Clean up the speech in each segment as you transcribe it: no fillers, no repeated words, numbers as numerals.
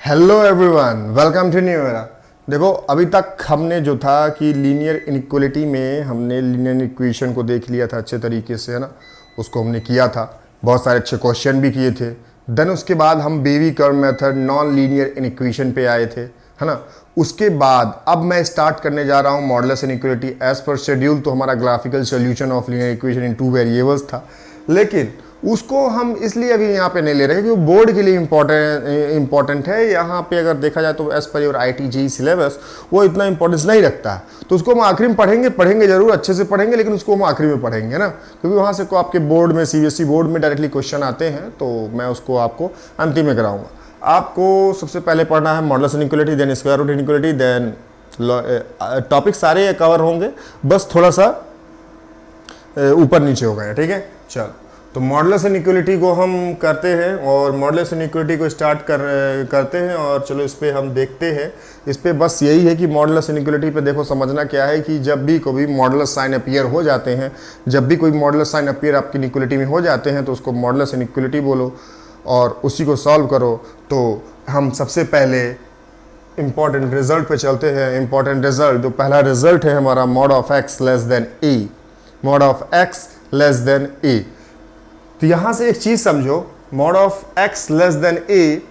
Hello everyone, welcome to new era. देखो, अभी तक हमने जो था कि लीनियर इनइक्वलिटी में हमने लीनियर इक्वेशन को देख लिया था अच्छे तरीके से, है ना। उसको हमने किया था, बहुत सारे अच्छे क्वेश्चन भी किए थे। देन उसके बाद हम baby curve method non linear inequation पे आए थे, है ना। उसके बाद अब मैं स्टार्ट करने जा रहा हूँ modulus inequality as per schedule. तो हमारा graphical solution of linear equation in two variables था, लेकिन उसको हम इसलिए अभी यहाँ पे नहीं ले रहे हैं क्योंकि बोर्ड के लिए इम्पोर्टेंट है। यहाँ पे अगर देखा जाए तो as per your IIT-JEE syllabus वो इतना इंपॉर्टेंस नहीं रखता है, तो उसको हम आखिरी में पढ़ेंगे जरूर, अच्छे से पढ़ेंगे, लेकिन उसको हम आखिरी में पढ़ेंगे ना, क्योंकि वहाँ से को आपके बोर्ड में CBSE बोर्ड में डायरेक्टली क्वेश्चन आते हैं, तो मैं उसको आपको अंतिम में कराऊंगा। आपको सबसे पहले पढ़ना है modulus inequality, then square root inequality, then topic सारे कवर होंगे, बस थोड़ा सा ऊपर नीचे हो गए, ठीक है। चलो, तो मॉडुलस इनइक्वलिटी को हम करते हैं और मॉडुलस इनइक्वलिटी को स्टार्ट करते हैं और चलो इस पे हम देखते हैं। इस पे बस यही है कि मॉडुलस इनइक्वलिटी पे देखो समझना क्या है कि जब भी कोई मॉडुलस साइन अपीयर हो जाते हैं, जब भी कोई मॉडुलस साइन अपीयर आपकी इनइक्वलिटी में हो जाते हैं तो उसको मॉडुलस इनइक्वलिटी बोलो और उसी को सॉल्व करो। तो हम सबसे पहले इंपॉर्टेंट रिजल्ट पे चलते हैं। इंपॉर्टेंट रिजल्ट, जो पहला रिजल्ट है हमारा, mod of x less than a, mod of x less than a. तो यहां से एक चीज समझो, mod of x less than a,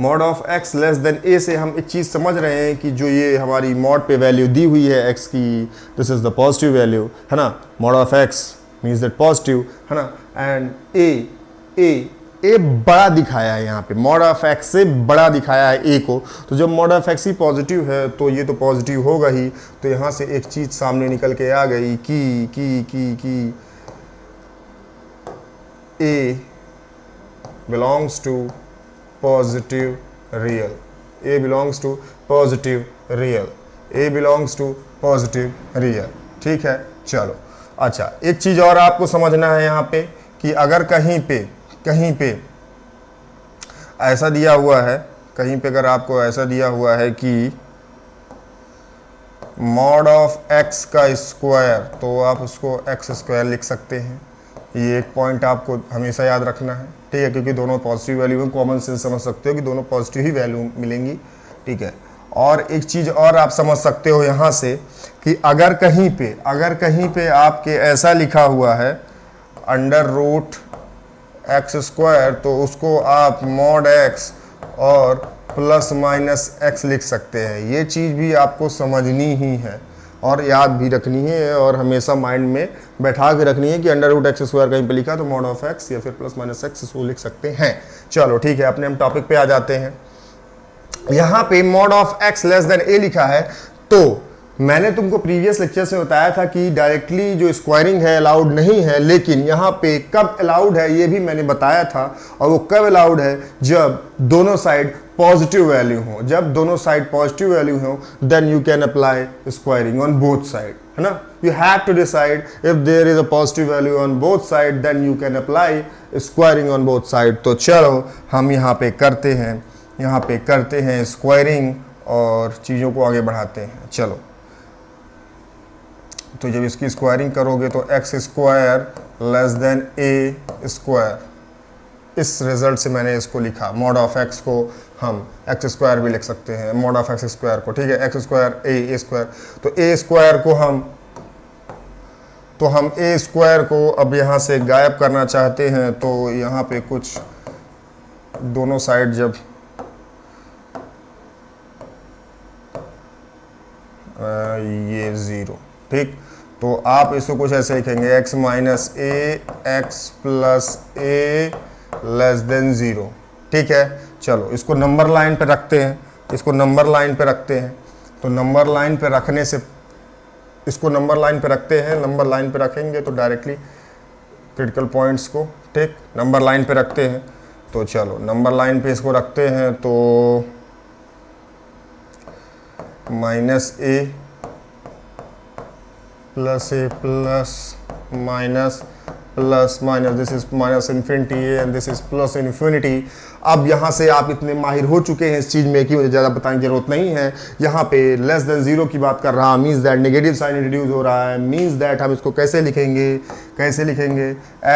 mod of x less than a से हम एक चीज समझ रहे हैं कि जो ये हमारी मॉड पे वैल्यू दी हुई है एक्स की, this is the positive value, है ना। Mod of x means that positive, है ना। एंड ए बड़ा दिखाया है यहाँ पे, मॉड ऑफ एक्स से बड़ा दिखाया है ए को, तो जब mod of x he positive है तो ये तो पॉजिटिव होगा ही। तो यहाँ से एक चीज सामने निकल के आ गई कि A belongs to positive real, A belongs to positive real, A belongs to positive real, ठीक है। चलो, अच्छा, एक चीज और आपको समझना है यहाँ पे कि अगर कहीं पे ऐसा दिया हुआ है, कहीं पे अगर आपको ऐसा दिया हुआ है कि मॉड ऑफ एक्स का स्क्वायर, तो आप उसको एक्स स्क्वायर लिख सकते हैं। ये एक पॉइंट आपको हमेशा याद रखना है, ठीक है, क्योंकि दोनों पॉजिटिव वैल्यू में कॉमन सेंस समझ सकते हो कि दोनों पॉजिटिव ही वैल्यू मिलेंगी, ठीक है। और एक चीज़ और आप समझ सकते हो यहाँ से कि अगर कहीं पे आपके ऐसा लिखा हुआ है अंडर रूट एक्स स्क्वायर, तो उसको आप मॉड एक्स और प्लस माइनस एक्स लिख सकते हैं। ये चीज़ भी आपको समझनी ही है और याद भी रखनी है और हमेशा माइंड में बैठा के रखनी है कि अंडर रूट एक्स स्क्वायर कहीं पे लिखा तो मॉड ऑफ एक्स या फिर प्लस माइनस एक्स इसको लिख सकते हैं। चलो ठीक है, अपने हम टॉपिक पे आ जाते हैं। यहाँ पे mod of x less than a लिखा है, तो मैंने तुमको प्रीवियस लेक्चर से बताया था कि डायरेक्टली जो स्क्वायरिंग है अलाउड नहीं है, लेकिन यहाँ पे कब अलाउड है ये भी मैंने बताया था। और वो कब अलाउड है, जब दोनों साइड पॉजिटिव वैल्यू हो। जब दोनों साइड पॉजिटिव वैल्यू हो then you can apply squaring on both side, है ना। You have to decide if there is a positive value on both side then you can apply squaring on both side. तो चलो हम यहाँ पे करते हैं स्क्वायरिंग और चीज़ों को आगे बढ़ाते हैं। चलो, तो जब इसकी स्क्वायरिंग करोगे तो एक्स स्क्वायर लेस देन ए स्क्वायर, इस रिजल्ट से मैंने इसको लिखा। मॉड ऑफ एक्स को हम एक्स स्क्वायर भी लिख सकते हैं, मॉड ऑफ एक्स स्क्वायर को, ठीक है। एक्स स्क्वायर ए स्क्वायर, तो ए स्क्वायर को हम ए स्क्वायर को अब यहाँ से गायब करना चाहते हैं, तो यहाँ पे कुछ दोनों साइड जब ये ज़ीरो, ठीक, तो आप इसको कुछ ऐसे लिखेंगे एक्स माइनस ए एक्स प्लस ए लेस देन ज़ीरो, ठीक है। चलो इसको नंबर लाइन पे रखते हैं, तो नंबर लाइन पे रखने से इसको नंबर लाइन पे रखते हैं। नंबर लाइन पे रखेंगे तो डायरेक्टली क्रिटिकल पॉइंट्स को, ठीक, नंबर लाइन पे रखते हैं। तो चलो नंबर लाइन पे इसको रखते हैं, तो minus A plus A plus minus plus minus, this is minus infinity and this is plus infinity. अब यहाँ से आप इतने माहिर हो चुके हैं इस चीज़ में कि मुझे ज़्यादा बताने की जरूरत नहीं है। यहाँ पे लेस देन जीरो की बात कर रहा, means that negative sign introduce हो रहा है, मीन्स दैट हम इसको कैसे लिखेंगे,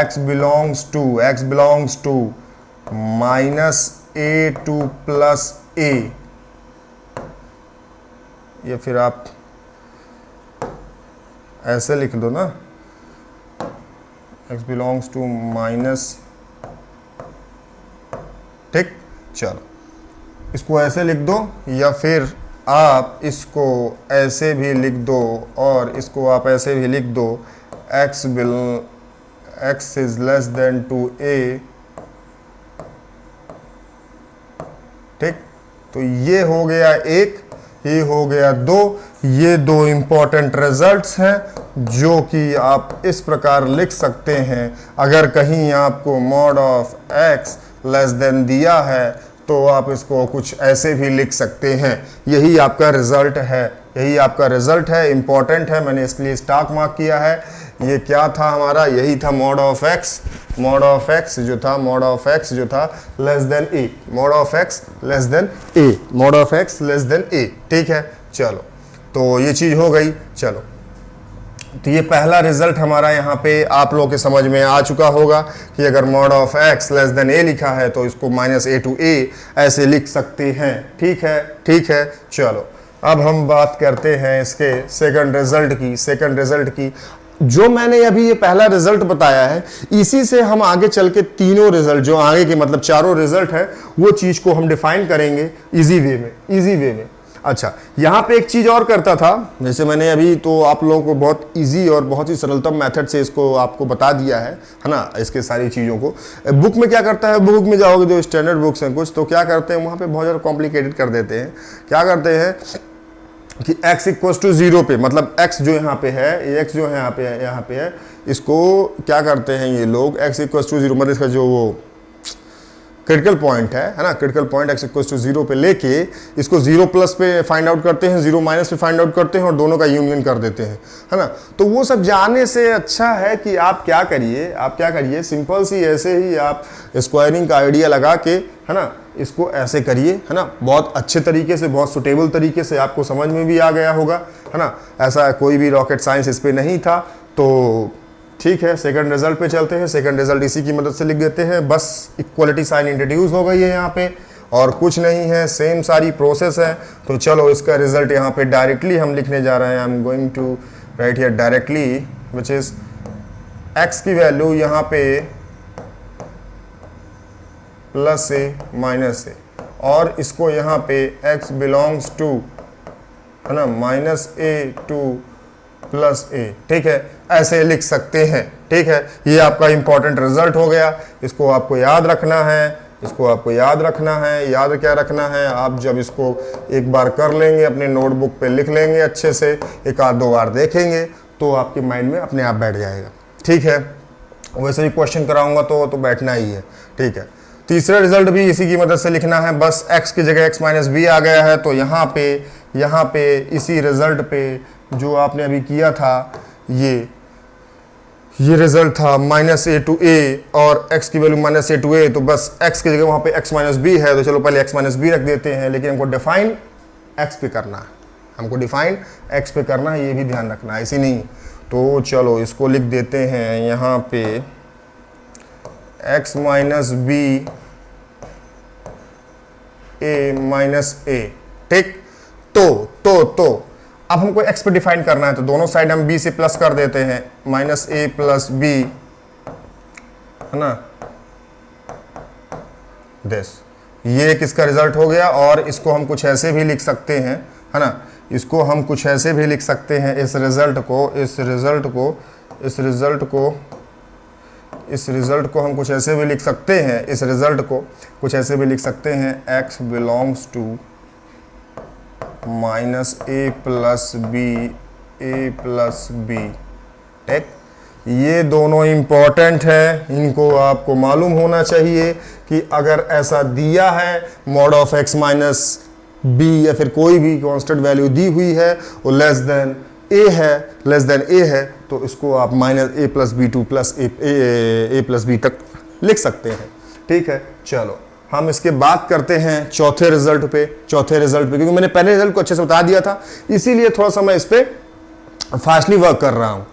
x belongs to minus a2 plus a, या फिर आप ऐसे लिख दो ना, x बिलोंग्स टू माइनस, ठीक। चलो इसको ऐसे लिख दो, या फिर आप इसको ऐसे भी लिख दो, और इसको आप ऐसे भी लिख दो, x is less than two a, ठीक। तो ये हो गया एक, ये हो गया दो। ये दो इंपॉर्टेंट रिजल्ट्स हैं जो कि आप इस प्रकार लिख सकते हैं। अगर कहीं आपको mod of x less then दिया है तो आप इसको कुछ ऐसे भी लिख सकते हैं। यही आपका रिजल्ट है, यही आपका रिजल्ट है, इंपॉर्टेंट है, मैंने इसके लिए स्टार मार्क किया है। ये क्या था हमारा, यही था mod of x, mod of x जो था, मॉड ऑफ x जो था less than a, mod of x less then a, mod of x less then a, ठीक है। चलो तो ये चीज हो गई। चलो तो ये पहला रिजल्ट हमारा यहाँ पे आप लोगों के समझ में आ चुका होगा कि अगर mod of x less then a लिखा है तो इसको माइनस a टू a ऐसे लिख सकते हैं, ठीक है, ठीक है। चलो अब हम बात करते हैं इसके सेकंड रिजल्ट की। सेकंड रिजल्ट की जो मैंने अभी ये पहला रिजल्ट बताया है, इसी से हम आगे चल के तीनों रिजल्ट जो आगे के मतलब चारों रिजल्ट है वो चीज को हम डिफाइन करेंगे इजी वे में, इजी वे में। अच्छा, यहाँ पे एक चीज और करता था, जैसे मैंने अभी तो आप लोगों को बहुत इजी और बहुत ही सरलतम मेथड से इसको आपको बता दिया है ना, इसके सारी चीज़ों को। बुक में क्या करता है, बुक में जाओगे जो स्टैंडर्ड बुक्स हैं कुछ, तो क्या करते हैं वहाँ पे बहुत ज़्यादा कॉम्प्लिकेटेड कर देते हैं। क्या करते हैं कि x इक्वल्स टू 0 पे, मतलब x जो यहाँ पे है, ये x जो है यहाँ पे है, इसको क्या करते हैं ये लोग, x इक्वल्स टू 0 मतलब इसका जो वो क्रिटिकल पॉइंट है ना, critical point x equals to 0 पे लेके इसको 0 प्लस पे फाइंड आउट करते हैं, 0 माइनस पे फाइंड आउट करते हैं और दोनों का यूनियन कर देते हैं, है ना। तो वो सब जाने से अच्छा है कि आप क्या करिए, सिंपल सी ऐसे ही आप स्क्वायरिंग का आइडिया लगा के, है ना, इसको ऐसे करिए, है ना, बहुत अच्छे तरीके से, बहुत सुटेबल तरीके से आपको समझ में भी आ गया होगा, है ना। ऐसा कोई भी रॉकेट साइंस इस पे नहीं था। तो ठीक है, सेकंड रिजल्ट पे चलते हैं। सेकंड रिजल्ट इसी की मदद से लिख देते हैं, बस इक्वलिटी साइन इंट्रोड्यूस हो गई है यहाँ पे और कुछ नहीं है, सेम सारी प्रोसेस है। तो चलो इसका रिजल्ट यहाँ पे डायरेक्टली हम लिखने जा रहे हैं। I am going to write here directly which is x की वैल्यू यहाँ पे प्लस ए माइनस ए, और इसको यहाँ पे x बिलोंग्स टू, है ना, माइनस ए टू प्लस ए, ठीक है, ऐसे लिख सकते हैं, ठीक है। ये आपका इंपॉर्टेंट रिजल्ट हो गया। इसको आपको याद रखना है, इसको आपको याद रखना है। याद क्या रखना है, आप जब इसको एक बार कर लेंगे, अपने नोटबुक पे लिख लेंगे, अच्छे से एक आध दो बार देखेंगे तो आपके माइंड में अपने आप बैठ जाएगा, ठीक है। वैसे भी क्वेश्चन कराऊंगा तो बैठना ही है, ठीक है। तीसरा रिजल्ट भी इसी की मदद से लिखना है, बस x की जगह x माइनस बी आ गया है। तो यहाँ पे इसी रिजल्ट पे जो आपने अभी किया था, ये रिजल्ट था माइनस ए टू ए और x की value minus A to a, तो बस x की जगह वहाँ पे x माइनस बी है, तो चलो पहले x माइनस बी रख देते हैं। लेकिन हमको डिफाइन x पे करना है, हमको डिफाइन x पे करना है, ये भी ध्यान रखना है, ऐसी नहीं। तो चलो इसको लिख देते हैं यहाँ पे x माइनस बी ए माइनस ए, ठीक। तो अब हमको x पे डिफाइन करना है, तो दोनों साइड हम b से प्लस कर देते हैं, माइनस ए प्लस बी, है ना, दिस। ये किसका रिजल्ट हो गया। और इसको हम कुछ ऐसे भी लिख सकते हैं, है ना, इसको हम कुछ ऐसे भी लिख सकते हैं, इस रिजल्ट को हम कुछ ऐसे भी लिख सकते हैं, इस रिजल्ट को कुछ ऐसे भी लिख सकते हैं, x belongs to minus A plus b, ठीक। ये दोनों इंपॉर्टेंट है, इनको आपको मालूम होना चाहिए कि अगर ऐसा दिया है mod of x minus b या फिर कोई भी कांस्टेंट वैल्यू दी हुई है वो लेस देन ए है, तो इसको आप minus A plus b to plus A plus B तक लिख सकते हैं, ठीक है। चलो हम इसके बात करते हैं चौथे रिजल्ट पे, क्योंकि मैंने पहले रिजल्ट को अच्छे से बता दिया था, इसीलिए थोड़ा सा मैं इस पे फास्टली वर्क कर रहा हूँ।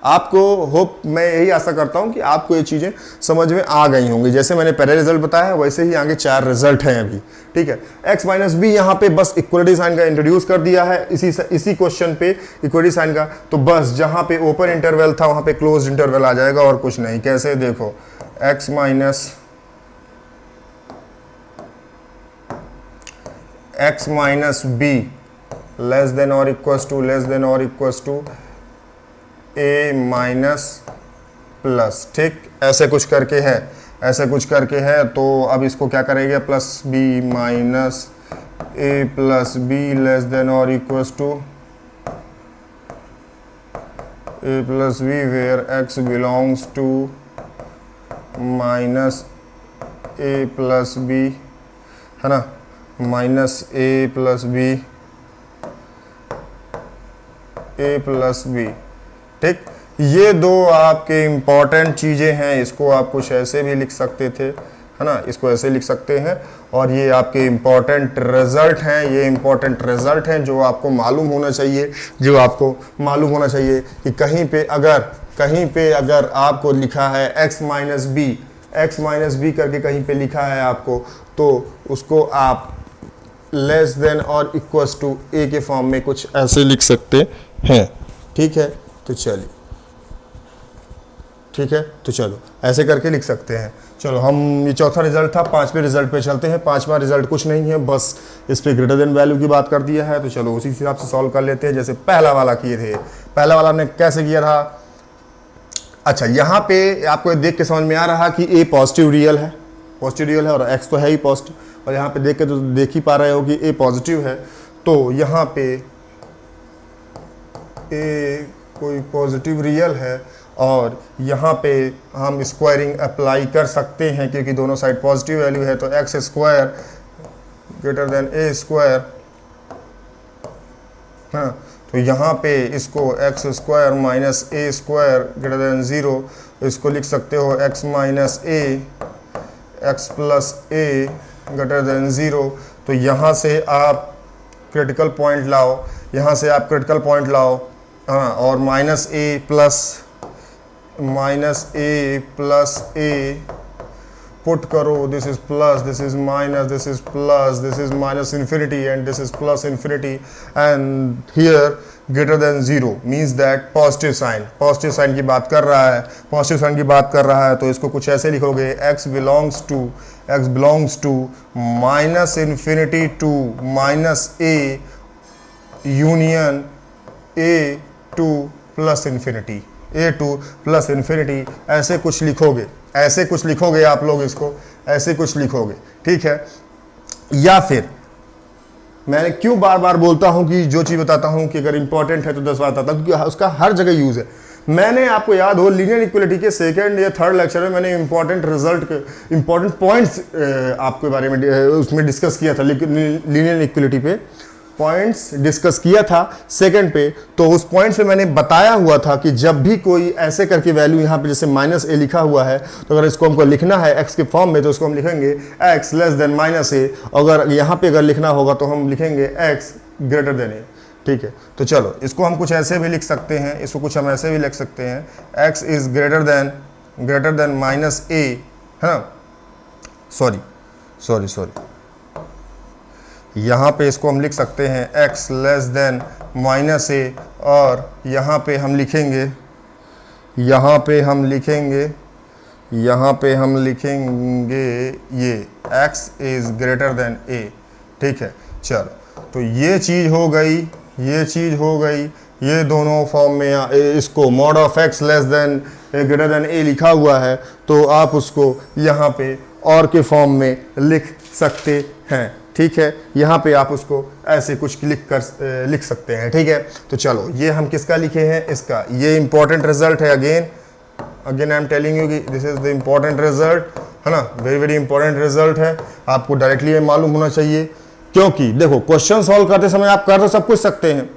आपको होप, मैं यही आशा करता हूं कि आपको ये चीज़ें समझ में आ गई होंगी। जैसे मैंने पहले रिजल्ट बताया वैसे ही आगे 4 रिजल्ट हैं अभी, ठीक है। x माइनस बी यहाँ पे बस इक्वलिटी साइन का इंट्रोड्यूस कर दिया है इसी क्वेश्चन पे, इक्वलिटी साइन का। तो बस जहाँ पे ओपन इंटरवल था वहाँ पे क्लोज इंटरवल आ जाएगा और कुछ नहीं। कैसे, देखो x minus b less than और equals to a minus plus, ठीक, ऐसे कुछ करके है। तो अब इसको क्या करेंगे, प्लस बी माइनस ए प्लस बी लेस देन और equals to a plus b where x belongs to minus A plus B, है ना, माइनस ए प्लस बी, ठीक। ये दो आपके इंपॉर्टेंट चीज़ें हैं, इसको आप कुछ ऐसे भी लिख सकते थे, है ना, इसको ऐसे लिख सकते हैं। और ये आपके इंपॉर्टेंट रिजल्ट हैं जो आपको मालूम होना चाहिए, कि कहीं पे अगर आपको लिखा है x माइनस बी करके कहीं पे लिखा है आपको, तो उसको आप लेस देन और इक्वल्स टू ए के फॉर्म में कुछ ऐसे लिख सकते हैं, ठीक है। तो चलो ऐसे करके लिख सकते हैं। चलो हम, ये चौथा रिजल्ट था, 5वें रिजल्ट पे चलते हैं। 5वां रिजल्ट कुछ नहीं है, बस इस पे ग्रेटर देन वैल्यू की बात कर दिया है। तो चलो उसी हिसाब से सॉल्व कर लेते हैं जैसे पहला वाला किए थे। पहला वाला हमने कैसे किया था, अच्छा यहाँ पे आपको देख के समझ में आ रहा कि ए पॉजिटिव रियल है और एक्स तो है ही पॉजिटिव, और यहाँ पे देख के तो देख ही पा रहे हो कि ए पॉजिटिव है। तो यहाँ पे ए कोई पॉजिटिव रियल है और यहाँ पे हम स्क्वायरिंग अप्लाई कर सकते हैं क्योंकि दोनों साइड पॉजिटिव वैल्यू है। तो एक्स स्क्वायर ग्रेटर देन ए स्क्वायर, हाँ, तो यहाँ पे इसको एक्स स्क्वायर माइनस ए स्क्वायर ग्रेटर देन 0, इसको लिख सकते हो एक्स माइनस ए एक्स प्लस ए ग्रेटर देन 0। तो यहाँ से आप क्रिटिकल पॉइंट लाओ, हाँ, और minus A plus a put करो, this is plus, this is minus, this is plus, this is minus infinity and this is plus infinity, and here greater than 0 means that positive sign की बात कर रहा है। तो इसको कुछ ऐसे लिखोगे, x belongs to minus infinity to minus A union A to plus infinity, ऐसे कुछ लिखोगे आप लोग, इसको ऐसे कुछ लिखोगे, ठीक है। या फिर मैंने क्यों बार बार बोलता हूं कि जो चीज़ बताता हूं कि अगर इंपॉर्टेंट है तो 10 बार बताता हूं, क्योंकि उसका हर जगह यूज़ है। मैंने, आपको याद हो, लीनियर इक्वलिटी के सेकंड या थर्ड लेक्चर में मैंने इंपॉर्टेंट पॉइंट्स आपके बारे में उसमें डिस्कस किया था, लीनियर इक्वलिटी पे पॉइंट्स डिस्कस किया था सेकंड पे। तो उस पॉइंट पे मैंने बताया हुआ था कि जब भी कोई ऐसे करके वैल्यू यहाँ पे जैसे माइनस ए लिखा हुआ है, तो अगर इसको हमको लिखना है एक्स के फॉर्म में तो इसको हम लिखेंगे एक्स लेस देन माइनस ए। अगर यहाँ पे अगर लिखना होगा तो हम लिखेंगे एक्स ग्रेटर देन ए, ठीक है। तो चलो इसको हम कुछ ऐसे भी लिख सकते हैं, x is greater than minus ए, है ना, सॉरी, यहाँ पे इसको हम लिख सकते हैं x less than minus a, और यहाँ पे हम लिखेंगे ये x इज ग्रेटर देन ए, ठीक है। चलो तो ये चीज़ हो गई, ये दोनों फॉर्म में इसको mod of x less than greater than a लिखा हुआ है, तो आप उसको यहाँ पे और के फॉर्म में लिख सकते हैं, ठीक है। यहाँ पे आप उसको ऐसे कुछ लिख सकते हैं, ठीक है। तो चलो ये हम किसका लिखे हैं, इसका, ये इंपॉर्टेंट रिजल्ट है। Again I am telling you कि this is the important result, है ना, वेरी इंपॉर्टेंट रिजल्ट है। आपको डायरेक्टली ये मालूम होना चाहिए, क्योंकि देखो क्वेश्चन सॉल्व करते समय आप कर तो सब कुछ सकते हैं,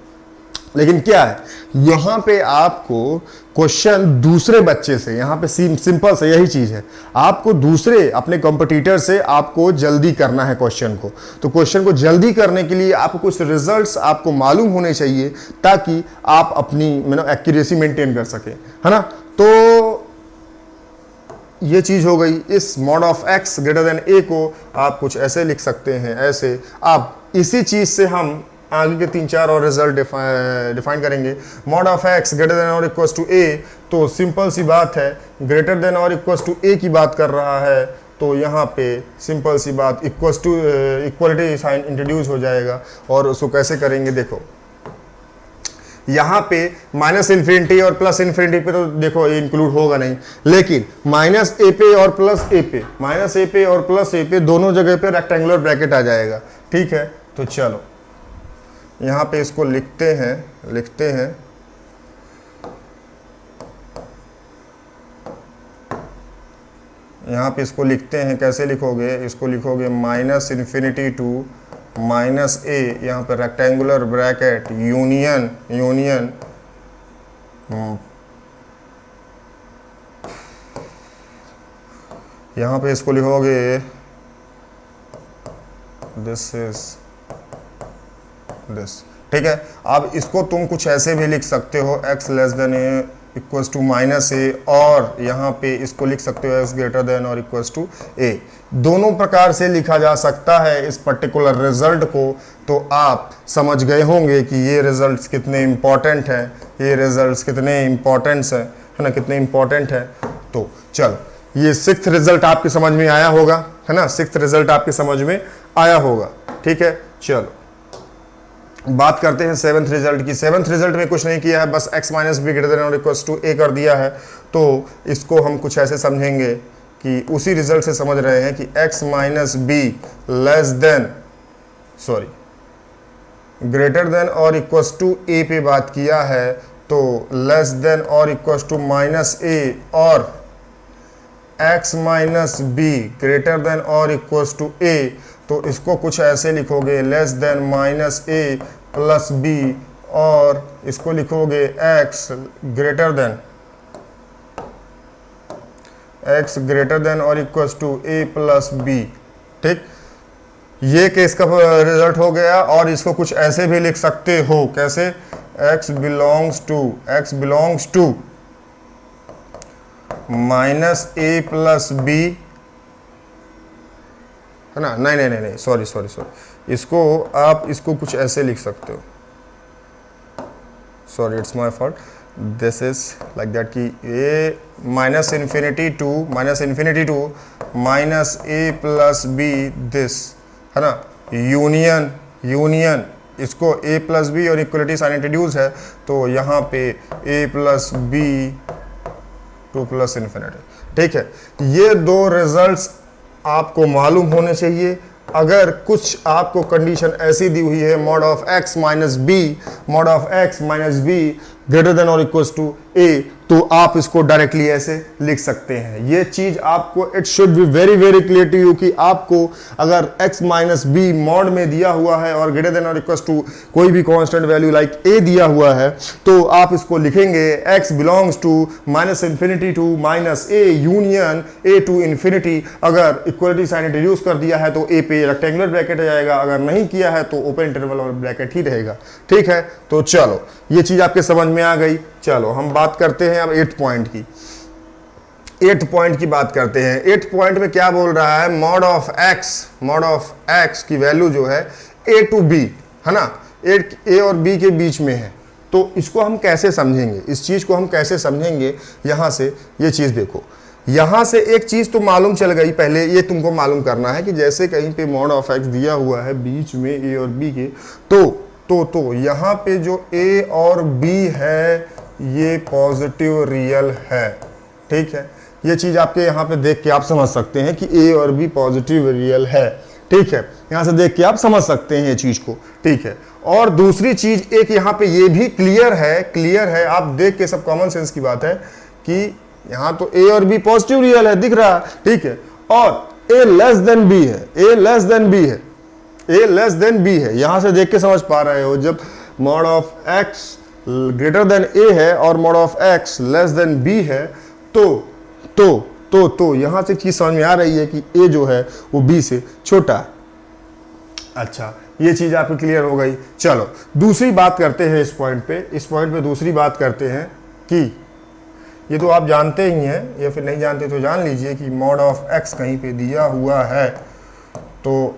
लेकिन क्या है, यहां पे आपको क्वेश्चन दूसरे बच्चे से, यहां पे सिंपल से यही चीज है, आपको दूसरे अपने कॉम्पिटिटर से आपको जल्दी करना है क्वेश्चन को। तो क्वेश्चन को जल्दी करने के लिए आपको कुछ रिजल्ट्स आपको मालूम होने चाहिए ताकि आप अपनी एक्यूरेसी मेंटेन कर सके, है ना। तो ये चीज हो गई। इस mod of x greater then a को आप कुछ ऐसे लिख सकते हैं, ऐसे। आप इसी चीज से हम आगे के 3-4 और रिजल्ट डिफाइन करेंगे। Mod of x greater than और इक्वल्स टू a, तो सिंपल सी बात है, ग्रेटर देन और इक्वल्स टू a की बात कर रहा है, तो यहाँ पे सिंपल सी बात equals to equality sign introduce हो जाएगा। और उसको कैसे करेंगे, देखो यहाँ पे माइनस इन्फिनिटी और प्लस इन्फिनिटी पे तो देखो ये इंक्लूड होगा नहीं, लेकिन माइनस ए पे और प्लस ए पे, माइनस ए पे और प्लस ए पे दोनों जगह पे रेक्टेंगुलर ब्रैकेट आ जाएगा। ठीक है, तो चलो यहाँ पे इसको लिखते हैं यहाँ पे इसको लिखते हैं। कैसे लिखोगे, इसको लिखोगे माइनस इन्फिनिटी टू माइनस ए, यहाँ पे रेक्टेंगुलर ब्रैकेट यूनियन यहाँ पे इसको लिखोगे दिस इज दिस। ठीक है, अब इसको तुम कुछ ऐसे भी लिख सकते हो, x less than a equals to minus a, और यहाँ पे इसको लिख सकते हो x ग्रेटर देन और इक्वल्स टू ए। दोनों प्रकार से लिखा जा सकता है इस पर्टिकुलर रिजल्ट को। तो आप समझ गए होंगे कि ये रिजल्ट्स कितने इंपॉर्टेंट हैं, ये रिजल्ट्स कितने इंपॉर्टेंट है ना, कितने इंपॉर्टेंट है। तो चलो, ये 6th रिजल्ट आपके समझ में आया होगा, है ना, 6th रिजल्ट आपके समझ में आया होगा। ठीक है, चलो बात करते हैं 7th रिजल्ट की। 7th रिजल्ट में कुछ नहीं किया है, बस x minus b greater than और इक्वल्स टू ए कर दिया है। तो इसको हम कुछ ऐसे समझेंगे कि उसी रिजल्ट से समझ रहे हैं कि x minus b less than greater than और इक्वल्स टू ए पे बात किया है, तो लेस देन और इक्वल्स टू माइनस ए, और x minus b greater than और इक्वल्स टू ए, तो इसको कुछ ऐसे लिखोगे लेस देन माइनस ए प्लस बी, और इसको लिखोगे x ग्रेटर देन और equals to a plus b. ठीक, ये केस का रिजल्ट हो गया। और इसको कुछ ऐसे भी लिख सकते हो, कैसे, x belongs to minus A plus B, है ना। नहीं, सॉरी, इसको आप इसको कुछ ऐसे लिख सकते हो, sorry it's my fault, this is like that कि a minus infinity to minus A plus b, this, है ना, यूनियन इसको a प्लस बी और इक्वलिटी साइन इंट्रोड्यूस है, तो यहाँ पे a plus b to plus infinity. ठीक है, ये दो रिजल्ट्स आपको मालूम होने चाहिए। अगर कुछ आपको कंडीशन ऐसी दी हुई है, mod of x minus b greater than और इक्वल्स टू a, तो आप इसको डायरेक्टली ऐसे लिख सकते हैं। ये चीज आपको, it should be very very clear to you कि आपको अगर x माइनस बी मॉड में दिया हुआ है और ग्रेटर देन और इक्वल्स टू कोई भी कांस्टेंट वैल्यू लाइक a दिया हुआ है, तो आप इसको लिखेंगे x belongs to minus infinity to minus a union a to infinity. अगर इक्वलिटी साइन इंट्रोड्यूस कर दिया है तो a पे रेक्टेंगुलर ब्रैकेट आ जाएगा, अगर नहीं किया है तो ओपन इंटरवल और ब्रैकेट ही रहेगा। ठीक है, तो चलो ये चीज आपके समझ में आ गई। चलो हम बात करते हैं अब 8th पॉइंट की। 8th पॉइंट की बात करते हैं। 8th पॉइंट में क्या बोल रहा है, मॉड ऑफ x की वैल्यू जो है a टू b, है ना, a और b के बीच में है। तो इसको हम कैसे समझेंगे, इस चीज को हम कैसे समझेंगे, यहां से ये चीज देखो। यहां से एक चीज तो मालूम चल गई, पहले ये तुमको मालूम करना है कि जैसे कहीं पे मॉड ऑफ x दिया हुआ है बीच में a और b के, तो यहाँ पे जो a और b है ये पॉजिटिव रियल है। ठीक है, ये चीज आपके यहाँ पे देख के आप समझ सकते हैं कि a और b पॉजिटिव रियल है। ठीक है, यहाँ से देख के आप समझ सकते हैं ये चीज को। ठीक है, और दूसरी चीज एक यहाँ पे ये भी क्लियर है, आप देख के, सब कॉमन सेंस की बात है कि यहाँ तो a और b पॉजिटिव रियल है, दिख रहा है। ठीक है, और a लेस देन b है, यहां से देख के समझ पा रहे हो। जब mod of x greater than a है और mod of x less than b है, तो यहां से चीज समझ में आ रही है कि ए जो है वो बी से छोटा है। अच्छा, ये चीज आपको क्लियर हो गई। चलो दूसरी बात करते हैं इस पॉइंट पे दूसरी बात करते हैं कि ये तो आप जानते ही हैं, या फिर नहीं जानते तो जान लीजिए कि मॉड ऑफ एक्स कहीं पे दिया हुआ है तो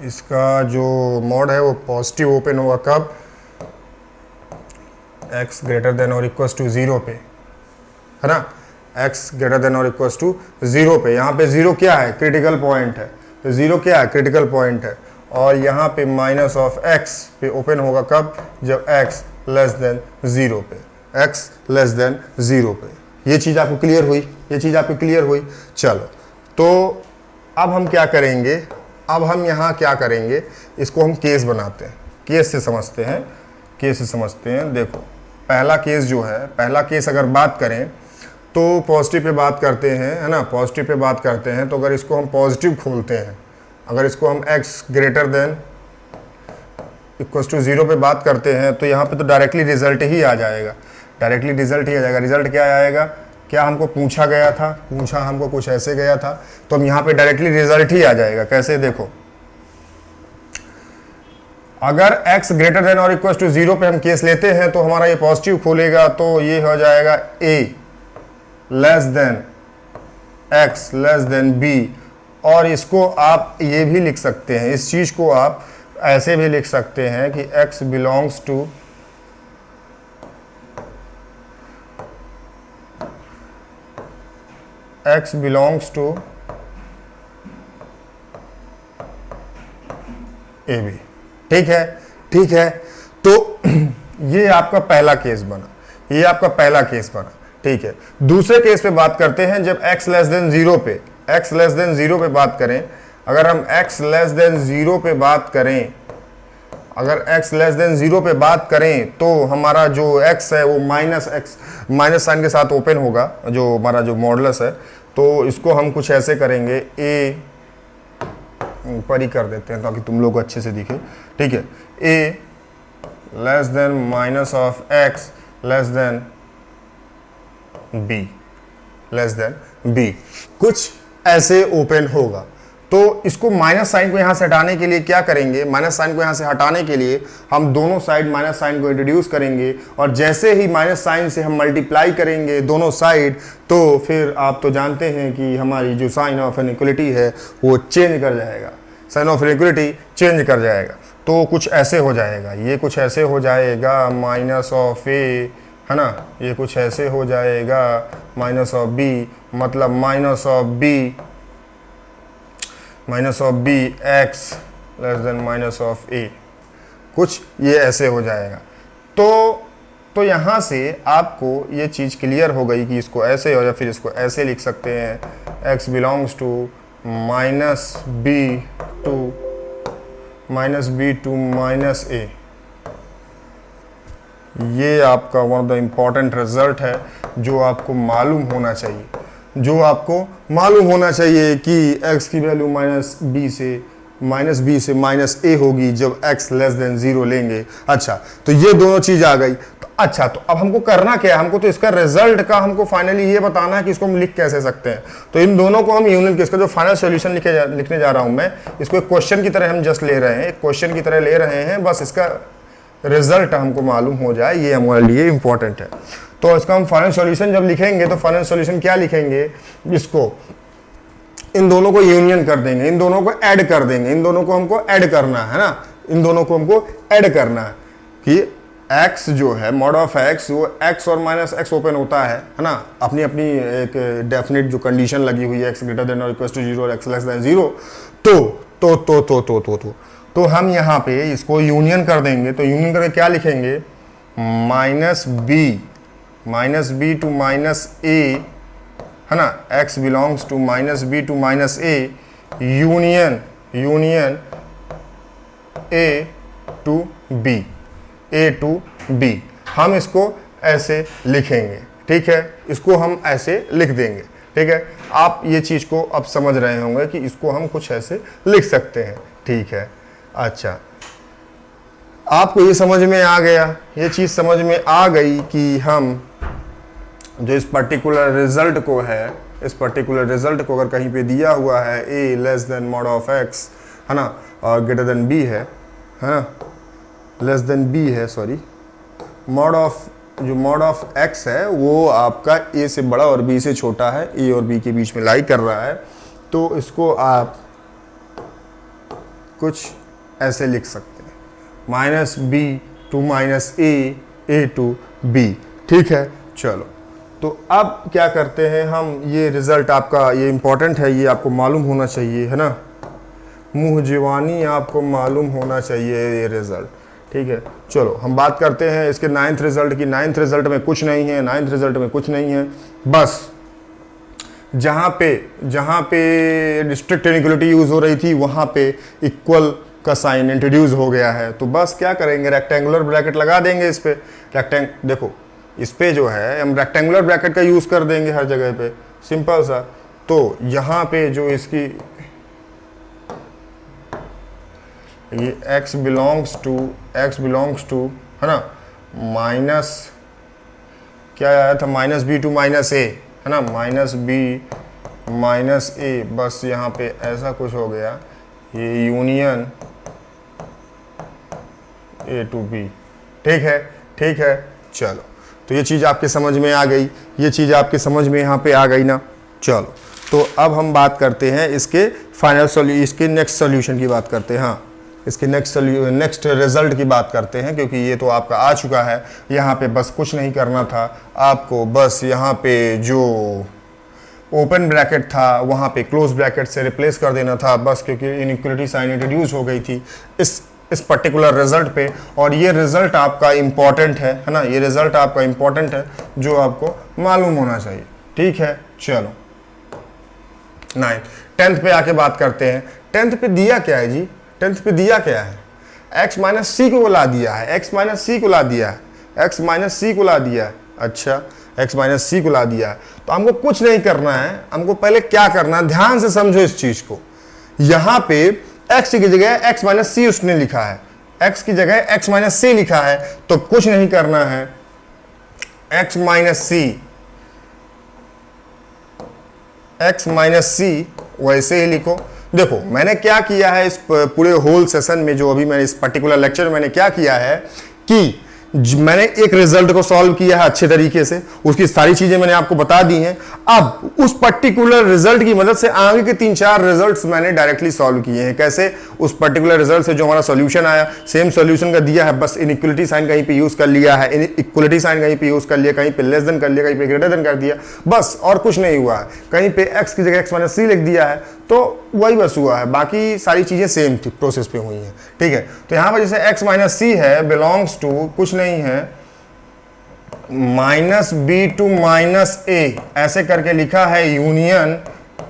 इसका जो मॉड है वो पॉजिटिव ओपन होगा कब, x ग्रेटर देन और इक्वल टू 0 पे, है ना, x ग्रेटर देन और इक्वल टू 0 पे। यहाँ पे 0 क्या है, क्रिटिकल पॉइंट है, तो 0 क्या है, क्रिटिकल पॉइंट है। और यहाँ पे माइनस ऑफ x पे ओपन होगा कब, जब x लेस देन 0 पे, x लेस देन 0 पे। ये चीज़ आपको क्लियर हुई, ये चीज़ आपको क्लियर हुई। चलो तो अब हम क्या करेंगे, अब हम यहाँ क्या करेंगे, इसको हम केस बनाते हैं, केस से समझते हैं, केस से समझते हैं। देखो पहला केस जो है, पहला केस अगर बात करें तो पॉजिटिव पे बात करते हैं, है ना, पॉजिटिव पे बात करते हैं। तो अगर इसको हम पॉजिटिव खोलते हैं, अगर इसको हम x greater than equal to 0 पे बात करते हैं तो यहाँ पे तो डायरेक्टली रिजल्ट ही आ जाएगा, डायरेक्टली रिजल्ट ही आ जाएगा। रिजल्ट क्या आएगा, क्या हमको पूछा गया था, पूछा हमको कुछ ऐसे गया था, तो हम यहाँ पे डायरेक्टली रिजल्ट ही आ जाएगा। कैसे, देखो अगर x ग्रेटर देन और इक्वल टू 0 पे हम केस लेते हैं तो हमारा ये पॉजिटिव खोलेगा, तो ये हो जाएगा a less than x less then b। और इसको आप ये भी लिख सकते हैं, इस चीज को आप ऐसे भी लिख सकते हैं कि x belongs to x belongs to A B. ठीक है, ठीक है। तो ये आपका पहला केस बना, ये आपका पहला केस बना। ठीक है, दूसरे केस पे बात करते हैं। जब x लेस देन 0 पे, x लेस देन 0 पे बात करें, अगर हम x लेस देन 0 पे बात करें, अगर x लेस देन 0 पे बात करें तो हमारा जो x है वो माइनस x, माइनस साइन के साथ ओपन होगा, जो हमारा जो मॉडुलस है। तो इसको हम कुछ ऐसे करेंगे, a ऊपर ही कर देते हैं ताकि तुम लोग अच्छे से दिखे। ठीक है, a less than minus of x less then b, less than b, कुछ ऐसे ओपन होगा। तो इसको माइनस साइन को यहां से हटाने के लिए क्या करेंगे, माइनस साइन को यहां से हटाने के लिए हम दोनों साइड माइनस साइन को इंट्रोड्यूस करेंगे, और जैसे ही माइनस साइन से हम मल्टीप्लाई करेंगे दोनों साइड, तो फिर आप तो जानते हैं कि हमारी जो साइन ऑफ इनइक्वालिटी है वो चेंज कर जाएगा, साइन ऑफ इनइक्वालिटी चेंज कर जाएगा। तो कुछ ऐसे हो जाएगा, ये कुछ ऐसे हो जाएगा माइनस ऑफ ए, है ना, ये कुछ ऐसे हो जाएगा माइनस ऑफ बी, मतलब minus of b x less than minus of a, कुछ ये ऐसे हो जाएगा। तो यहाँ से आपको ये चीज़ क्लियर हो गई कि इसको ऐसे हो, या फिर इसको ऐसे लिख सकते हैं, x belongs to minus B to minus a. ये आपका one of the important result है जो आपको मालूम होना चाहिए, जो आपको मालूम होना चाहिए कि x की वैल्यू माइनस बी से माइनस ए होगी जब x लेस देन 0 लेंगे। अच्छा, तो ये दोनों चीज आ गई। तो अच्छा, तो अब हमको करना क्या है, हमको तो इसका रिजल्ट का हमको फाइनली ये बताना है कि इसको हम लिख कैसे सकते हैं। तो इन दोनों को हम यूनियन के, इसका जो फाइनल सॉल्यूशन लिखने जा रहा हूं मैं, इसको एक क्वेश्चन की तरह हम जस्ट ले रहे हैं, एक क्वेश्चन की तरह ले रहे हैं, बस इसका रिजल्ट हमको मालूम हो जाए, ये हमारे लिए इंपॉर्टेंट है। तो इसका हम फाइनल सॉल्यूशन जब लिखेंगे तो फाइनल सॉल्यूशन क्या लिखेंगे, इसको इन दोनों को यूनियन कर देंगे, इन दोनों को ऐड कर देंगे, इन दोनों को हमको ऐड करना है ना, इन दोनों को हमको ऐड करना है कि x जो है मॉड ऑफ x, वो x और माइनस x ओपन होता है ना, अपनी अपनी एक डेफिनेट जो कंडीशन लगी हुई है, x ग्रेटर देन और इक्वल टू 0 और x लेस देन 0। तो हम यहाँ पे इसको यूनियन कर देंगे। तो यूनियन करके क्या लिखेंगे, माइनस बी टू माइनस ए, है ना, x belongs to minus B to minus A, union A to B. हम इसको ऐसे लिखेंगे, ठीक है, इसको हम ऐसे लिख देंगे। ठीक है, आप ये चीज़ को अब समझ रहे होंगे कि इसको हम कुछ ऐसे लिख सकते हैं। ठीक है, अच्छा, आपको ये समझ में आ गया, ये चीज़ समझ में आ गई कि हम जो इस पर्टिकुलर रिजल्ट को है, इस पर्टिकुलर रिजल्ट को अगर कहीं पे दिया हुआ है a less than mod of x, है ना, और ग्रेटर देन b है ना, लेस देन b है, सॉरी, मॉड ऑफ, जो मॉड ऑफ x है वो आपका a से बड़ा और b से छोटा है, a और b के बीच में लाई कर रहा है, तो इसको आप कुछ ऐसे लिख सकते हैं, minus B to minus A to B. ठीक है, चलो तो अब क्या करते हैं हम, ये रिजल्ट आपका ये इंपॉर्टेंट है, ये आपको मालूम होना चाहिए, है ना, मुँह जुबानी आपको मालूम होना चाहिए ये रिजल्ट। ठीक है, चलो हम बात करते हैं इसके नाइन्थ रिजल्ट की। नाइन्थ रिजल्ट में कुछ नहीं है, नाइन्थ रिजल्ट में कुछ नहीं है, बस जहाँ पे डिस्ट्रिक्ट इनइक्वालिटी यूज हो रही थी वहाँ पे इक्वल का साइन इंट्रोड्यूस हो गया है। तो बस क्या करेंगे, रेक्टेंगुलर ब्रैकेट लगा देंगे इस पे। देखो इस पे जो है हम रेक्टेंगुलर ब्रैकेट का यूज कर देंगे हर जगह पे, सिंपल सा। तो यहाँ पे जो इसकी ये x बिलोंग्स टू है ना, माइनस क्या आया था, माइनस बी टू माइनस ए, है ना, माइनस बी माइनस ए, बस यहाँ पे ऐसा कुछ हो गया, ये यूनियन ए टू बी। ठीक है, चलो तो ये चीज़ आपके समझ में आ गई, ये चीज़ आपके समझ में यहाँ पे आ गई ना। चलो तो अब हम बात करते हैं इसके इसके नेक्स्ट सोल्यूशन की बात करते हैं। हाँ, इसके नेक्स्ट रिजल्ट की बात करते हैं, क्योंकि ये तो आपका आ चुका है। यहाँ पे बस कुछ नहीं करना था आपको, बस यहाँ पे जो ओपन ब्रैकेट था वहाँ पे क्लोज ब्रैकेट से रिप्लेस कर देना था बस, क्योंकि इनइक्वालिटी साइन इंट्रोड्यूस हो गई थी इस पर्टिकुलर रिजल्ट पे। और ये रिजल्ट आपका इम्पॉर्टेंट है ना, ये रिजल्ट आपका इम्पॉर्टेंट है जो आपको मालूम होना चाहिए। ठीक है, चलो 9th 10th पे आके बात करते हैं। 10th पे दिया क्या है जी, 10th पे दिया क्या है, x माइनस सी को ला दिया है, x माइनस सी को ला दिया है, x माइनस सी को ला दिया है। अच्छा, x माइनस सी को ला दिया है, तो हमको कुछ नहीं करना है, हमको पहले क्या करना है, ध्यान से समझो इस चीज को। यहाँ पे x की जगह x माइनस सी उसने लिखा है, x की जगह x माइनस सी लिखा है, तो कुछ नहीं करना है, x माइनस सी वैसे ही लिखो। देखो मैंने क्या किया है इस पूरे होल सेशन में, जो अभी मैंने इस पर्टिकुलर लेक्चर में मैंने क्या किया है कि मैंने एक रिजल्ट को सॉल्व किया है अच्छे तरीके से, उसकी सारी चीजें मैंने आपको बता दी हैं। अब उस पर्टिकुलर रिजल्ट की मदद से आगे के 3-4 रिजल्ट्स मैंने डायरेक्टली सॉल्व किए हैं। कैसे, उस पर्टिकुलर रिजल्ट से जो हमारा सॉल्यूशन आया, सेम सॉल्यूशन का दिया है, बस इनइक्वालिटी साइन कहीं पे यूज कर लिया है, इक्वलिटी साइन कहीं पे यूज कर लिया, कहीं पे लेस देन कर लिया, कहीं पे ग्रेटर देन कर दिया, बस और कुछ नहीं हुआ है। कहीं पे x की जगह x माइनस सी लिख दिया है, तो वही बस हुआ है, बाकी सारी चीजें सेम थी, प्रोसेस पे हुई हैं। ठीक है, तो यहां पर जैसे x माइनस सी है, बिलोंग्स टू कुछ नहीं है, माइनस बी टू माइनस ए ऐसे करके लिखा है, यूनियन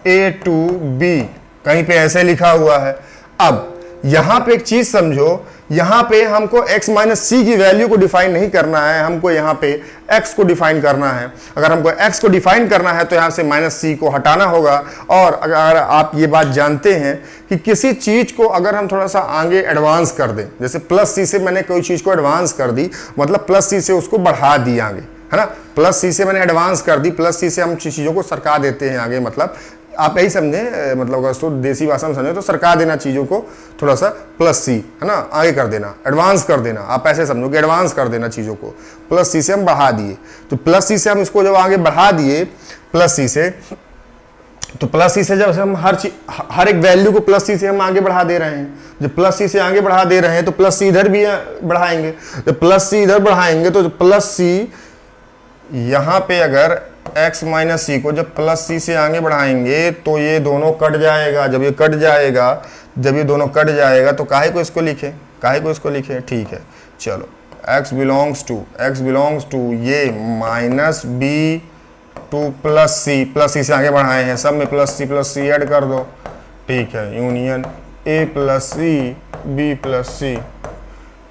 ए टू बी कहीं पे ऐसे लिखा हुआ है। अब यहां पे एक चीज समझो, यहां पे हमको x माइनस सी की वैल्यू को डिफाइन नहीं करना है, हमको यहां पे x को डिफाइन करना है। अगर हमको x को डिफाइन करना है तो यहां से माइनस सी को हटाना होगा। और अगर आप ये बात जानते हैं कि किसी चीज को अगर हम थोड़ा सा आगे एडवांस कर दें, जैसे प्लस सी से मैंने कोई चीज को एडवांस कर दी, मतलब प्लस सी से उसको बढ़ा दी आगे, है ना, प्लस सी से मैंने एडवांस कर दी, प्लस सी से हम चीजों को सरका देते हैं आगे, मतलब आप यही समझे, मतलब अगर उसको देसी भाषा में समझे तो सरका देना चीज़ों को, थोड़ा सा प्लस सी, है ना, आगे कर देना, एडवांस कर देना, आप ऐसे समझो कि एडवांस कर देना चीज़ों को। प्लस सी से हम बढ़ा दिए, तो प्लस सी से हम इसको जब आगे बढ़ा दिए प्लस सी से, तो प्लस सी से जब हम हर एक वैल्यू को प्लस सी से हम आगे बढ़ा दे रहे हैं, जब प्लस सी से आगे बढ़ा दे रहे हैं तो प्लस सी इधर भी बढ़ाएंगे, जब प्लस सी इधर बढ़ाएंगे तो प्लस सी यहाँ पे अगर x माइनस सी को जब प्लस सी से आगे बढ़ाएंगे तो ये दोनों कट जाएगा। जब ये कट जाएगा, जब ये दोनों कट जाएगा तो काहे को इसको लिखें, काहे को इसको लिखें। ठीक है, चलो x बिलोंग्स टू ये माइनस बी टू प्लस सी से आगे बढ़ाए हैं, सब में प्लस सी ऐड कर दो। ठीक है, union a plus c b plus c,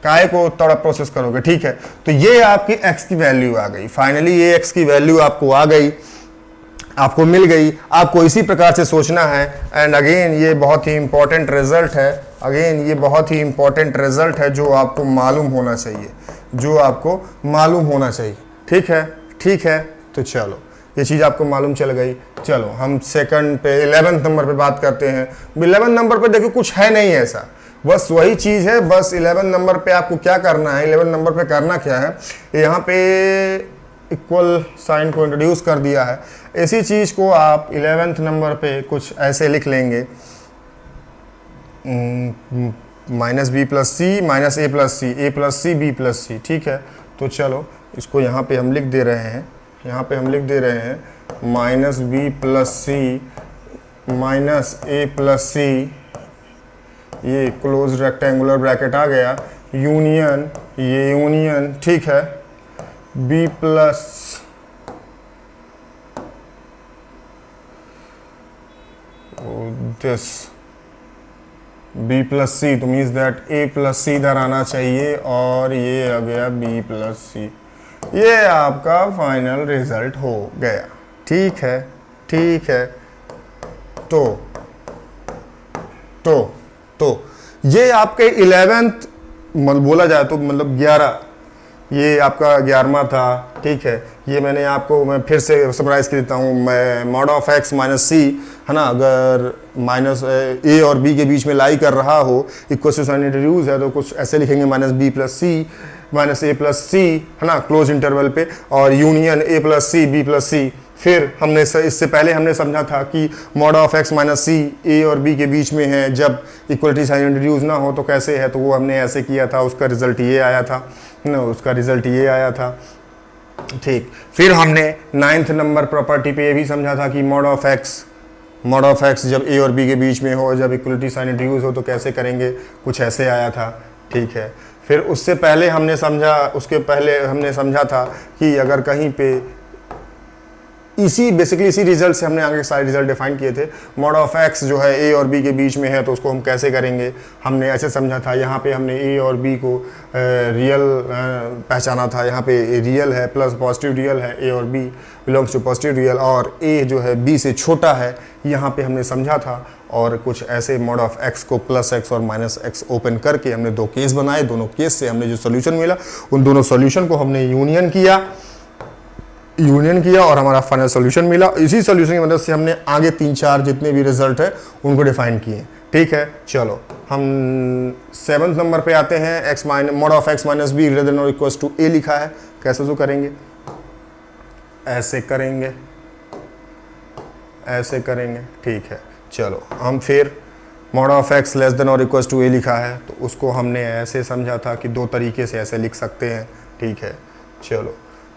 काय को थोड़ा प्रोसेस करोगे। ठीक है, तो ये आपकी x की वैल्यू आ गई, फाइनली ये x की वैल्यू आपको आ गई। आपको मिल गई, आपको इसी प्रकार से सोचना है। एंड अगेन ये बहुत ही इंपॉर्टेंट रिजल्ट है, अगेन ये बहुत ही इंपॉर्टेंट रिजल्ट है जो आपको मालूम होना चाहिए, जो आपको मालूम होना चाहिए। ठीक है, ठीक है, तो चलो ये चीज़ आपको मालूम चल गई। चलो हम सेकंड पे 11th नंबर पे बात करते हैं। 11 नंबर पे देखो कुछ है नहीं ऐसा, बस वही चीज़ है। बस 11 नंबर पे आपको क्या करना है, 11 नंबर पे करना क्या है, यहाँ पे इक्वल साइन को इंट्रोड्यूस कर दिया है। इसी चीज़ को आप 11th नंबर पे कुछ ऐसे लिख लेंगे, minus b plus c minus ए प्लस सी, ए प्लस सी बी प्लस सी। ठीक है, तो चलो इसको यहाँ पे हम लिख दे रहे हैं, यहाँ पे हम लिख दे रहे हैं minus b plus c minus ए प्लस सी, ये क्लोज रेक्टेंगुलर ब्रैकेट आ गया, यूनियन, ये यूनियन, ठीक है, b plus this b plus c, तो means that a plus c इधर आना चाहिए और ये आ गया बी प्लस सी। ये आपका फाइनल रिजल्ट हो गया। ठीक है, ठीक है, तो ये आपके 11th बोला जाए तो मतलब 11, ये आपका 11वां था। ठीक है, ये मैंने आपको, मैं फिर से समराइज कर देता हूँ, मैं मॉड ऑफ एक्स माइनस सी है ना, अगर माइनस ए और बी के बीच में लाई कर रहा हो, इक्वल टू साइन इंट्रोड्यूस है तो कुछ ऐसे लिखेंगे minus b plus c minus ए प्लस सी, है ना, क्लोज इंटरवल पे, और union a plus c b plus c. फिर हमने इससे पहले हमने समझा था कि mod of x minus c a और बी के बीच में है, जब इक्वलिटी साइन इंट्रोड्यूस ना हो तो कैसे है, तो वो हमने ऐसे किया था, उसका रिजल्ट ये आया था ना, उसका रिजल्ट ये आया था। ठीक, फिर हमने 9th नंबर प्रॉपर्टी पे ये भी समझा था कि मॉड ऑफ एक्स जब ए और बी के बीच में हो, जब इक्वलिटी साइन इंट्रोड्यूस हो तो कैसे करेंगे, कुछ ऐसे आया था। ठीक है, फिर उससे पहले हमने समझा, उसके पहले हमने समझा था कि अगर कहीं पे बेसिकली इसी रिजल्ट से हमने आगे सारे रिजल्ट डिफाइन किए थे, मॉड ऑफ एक्स जो है ए और बी के बीच में है तो उसको हम कैसे करेंगे, हमने ऐसे समझा था। यहाँ पे हमने ए और बी को रियल पहचाना था, यहाँ पे रियल है प्लस पॉजिटिव रियल है, ए और B belongs to positive real, और ए जो है बी से छोटा है, यहाँ पे हमने समझा था। और कुछ ऐसे मॉड ऑफ एक्स को प्लस एक्स और माइनस एक्स ओपन करके हमने 2 केस बनाए, दोनों केस से हमने जो सोल्यूशन मिला, उन दोनों सोल्यूशन को हमने यूनियन किया और हमारा फाइनल सॉल्यूशन मिला। इसी सॉल्यूशन की मदद से हमने आगे 3-4 जितने भी रिजल्ट है उनको डिफाइन किए। ठीक है, चलो हम 7th नंबर पे आते हैं। X minus mod of x minus b greater than और इक्वल्स टू ए लिखा है, कैसे तो करेंगे, ऐसे करेंगे, ऐसे करेंगे। ठीक है, चलो हम फिर mod of x less than और इक्वल्स टू ए लिखा है तो उसको हमने ऐसे समझा था कि 2 तरीके से ऐसे लिख सकते हैं। ठीक है, चलो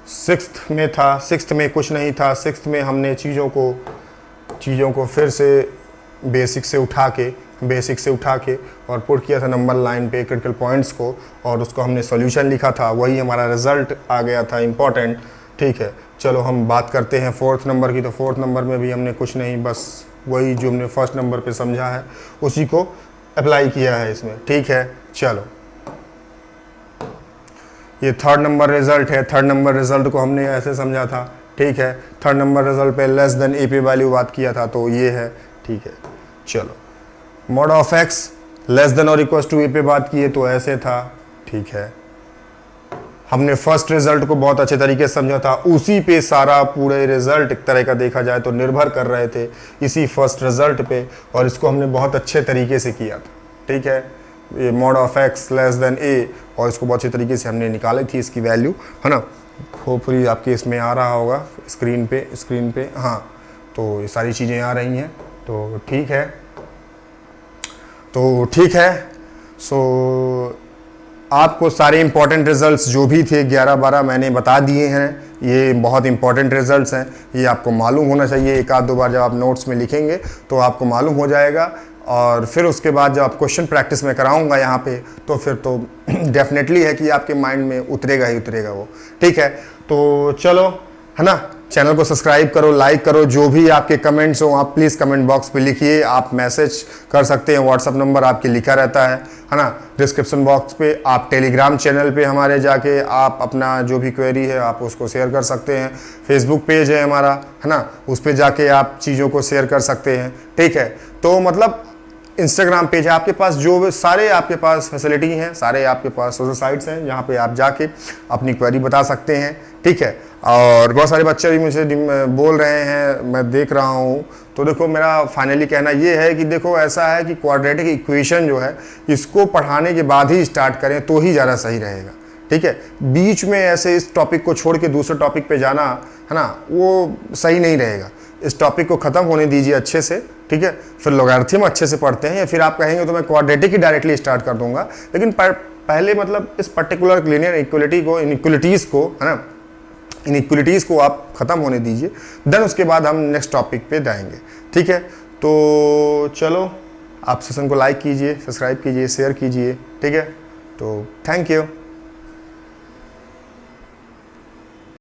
6th में था, 6th में कुछ नहीं था, 6th में हमने चीज़ों को फिर से बेसिक से उठा के और पुट किया था नंबर लाइन पे क्रिटिकल पॉइंट्स को, और उसको हमने सॉल्यूशन लिखा था, वही हमारा रिजल्ट आ गया था इम्पॉर्टेंट। ठीक है, चलो हम बात करते हैं 4th नंबर की। तो 4th नंबर में भी हमने कुछ नहीं, बस वही जो हमने 1st नंबर पे समझा है उसी को अप्लाई किया है इसमें। ठीक है, चलो ये 3rd नंबर रिजल्ट है। 3rd नंबर रिजल्ट को हमने ऐसे समझा था। ठीक है, 3rd नंबर रिजल्ट पे लेस देन ए पे वैल्यू बात किया था, तो ये है। ठीक है, चलो mod of x less than और इक्वल्स टू ए पे बात की है तो ऐसे था। ठीक है, हमने फर्स्ट रिजल्ट को बहुत अच्छे तरीके से समझा था, उसी पे सारा पूरे रिजल्ट एक तरह का देखा जाए तो निर्भर कर रहे थे, इसी फर्स्ट रिजल्ट पे, और इसको हमने बहुत अच्छे तरीके से किया था। ठीक है, ये mod of x less than a, और इसको बहुत अच्छे तरीके से हमने निकाली थी इसकी वैल्यू, है ना। होपफुली आपके इसमें आ रहा होगा स्क्रीन पे, हाँ, तो ये सारी चीज़ें आ रही हैं, तो ठीक है। सो आपको सारे इंपॉर्टेंट रिजल्ट्स जो भी थे 11-12 मैंने बता दिए हैं। ये बहुत इंपॉर्टेंट रिजल्ट्स हैं, ये आपको मालूम होना चाहिए। 1-2 बार जब आप नोट्स में लिखेंगे तो आपको मालूम हो जाएगा, और फिर उसके बाद जब आप क्वेश्चन प्रैक्टिस में कराऊंगा यहाँ पे, तो फिर तो डेफिनेटली है कि आपके माइंड में उतरेगा ही उतरेगा वो। ठीक है, तो चलो, है ना, चैनल को सब्सक्राइब करो, लाइक करो, जो भी आपके कमेंट्स हो आप प्लीज़ कमेंट बॉक्स पे लिखिए। आप मैसेज कर सकते हैं, व्हाट्सअप नंबर आपके लिखा रहता है ना, डिस्क्रिप्शन बॉक्स पे। आप टेलीग्राम चैनल पे हमारे जाके आप अपना जो भी क्वेरी है आप उसको शेयर कर सकते हैं। फेसबुक पेज है हमारा, है ना, उस पर जाके आप चीज़ों को शेयर कर सकते हैं, ठीक है। तो मतलब इंस्टाग्राम पेज है आपके पास, जो सारे आपके पास फैसिलिटी हैं, सारे आपके पास सोशल साइट्स हैं जहाँ पे आप जाके अपनी क्वेरी बता सकते हैं, ठीक है। और बहुत सारे बच्चे भी मुझे बोल रहे हैं, मैं देख रहा हूँ। तो देखो मेरा फाइनली कहना ये है कि देखो ऐसा है कि क्वाड्रेटिक इक्वेशन जो है इसको पढ़ाने के बाद ही स्टार्ट करें तो ही ज़्यादा सही रहेगा, ठीक है। बीच में ऐसे इस टॉपिक को छोड़ के दूसरे टॉपिक पे जाना, है ना, वो सही नहीं रहेगा। इस टॉपिक को ख़त्म होने दीजिए अच्छे से, ठीक है। फिर लॉगरिथम अच्छे से पढ़ते हैं, या फिर आप कहेंगे तो मैं क्वाड्रेटिक ही डायरेक्टली स्टार्ट कर दूंगा, लेकिन पहले मतलब इस पर्टिकुलर लीनियर इक्वलिटी को, इनइक्वलिटीज़ को, है ना, इनइक्वलिटीज़ को आप ख़त्म होने दीजिए। देन उसके बाद हम नेक्स्ट टॉपिक पे जाएंगे, ठीक है। तो चलो, आप सेशन को लाइक कीजिए, सब्सक्राइब कीजिए, शेयर कीजिए, ठीक है। तो थैंक यू।